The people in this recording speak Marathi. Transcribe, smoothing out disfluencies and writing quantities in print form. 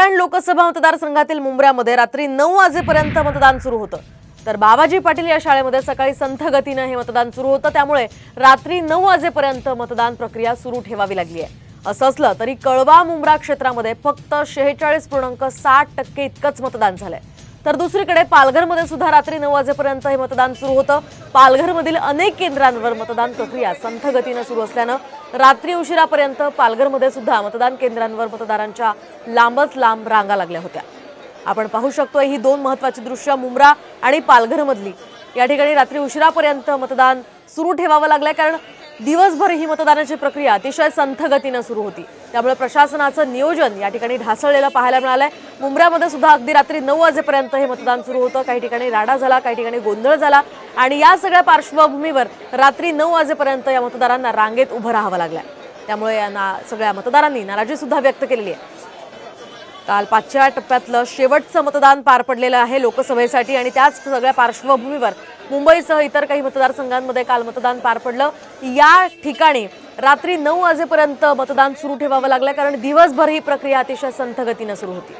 कल्याण लोकसभा मतदारसंघातील मुंब्र्यामध्ये रात्री 9 वाजेपर्यंत मतदान सुरू होतं। तर बाबाजी पाटील या शाळेमध्ये सकाळी संथ गतीने हे मतदान सुरू होतं, त्यामुळे रात्री 9 वाजेपर्यंत मतदान प्रक्रिया सुरू ठेवावी लागली आहे। असं असलं तरी कळवा मुंब्रा क्षेत्रामध्ये फक्त 46.60% इतकंच मतदान झालंय। तर दुसरीकडे पालघरमध्ये सुद्धा रात्री 9 वाजेपर्यंत हे मतदान सुरू होतं। पालघरमधील अनेक केंद्रांवर मतदान प्रक्रिया संथ गतीने सुरू असल्यानं रात्री उशिरापर्यंत पालघरमध्ये सुद्धा मतदान केंद्रांवर मतदारांच्या लांबच लांब रांगा लागल्या होत्या। आपण पाहू शकतोय ही दोन महत्त्वाची दृश्य मुंब्रा आणि पालघरमधली। या ठिकाणी रात्री उशिरापर्यंत मतदान सुरू ठेवावं लागलंय, कारण दिवसभर ही मतदानाची प्रक्रिया अतिशय संथ गतीने सुरू होती। त्यामुळे प्रशासनाचं नियोजन या ठिकाणी ढासळलेलं पाहायला मिळालंय। मुंब्र्यामध्ये सुद्धा अगदी रात्री 9 वाजेपर्यंत हे मतदान सुरू होतं। काही ठिकाणी राडा झाला, काही ठिकाणी गोंधळ झाला आणि या सगळ्या पार्श्वभूमीवर रात्री 9 वाजेपर्यंत या मतदारांना रांगेत उभं राहावं लागलंय। त्यामुळे या सगळ्या मतदारांनी नाराजी सुद्धा व्यक्त केलेली आहे। काल 5व्या टप्प्यातलं शेवटचं मतदान पार पडलेलं आहे लोकसभेसाठी आणि त्याच सगळ्या पार्श्वभूमीवर मुंबईसह इतर काही मतदारसंघांमध्ये काल मतदान पार पडलं। या ठिकाणी रात्री 9 वाजेपर्यंत मतदान सुरू ठेवावं लागलं, कारण दिवसभर ही प्रक्रिया अतिशय संथ गतीने सुरू होती।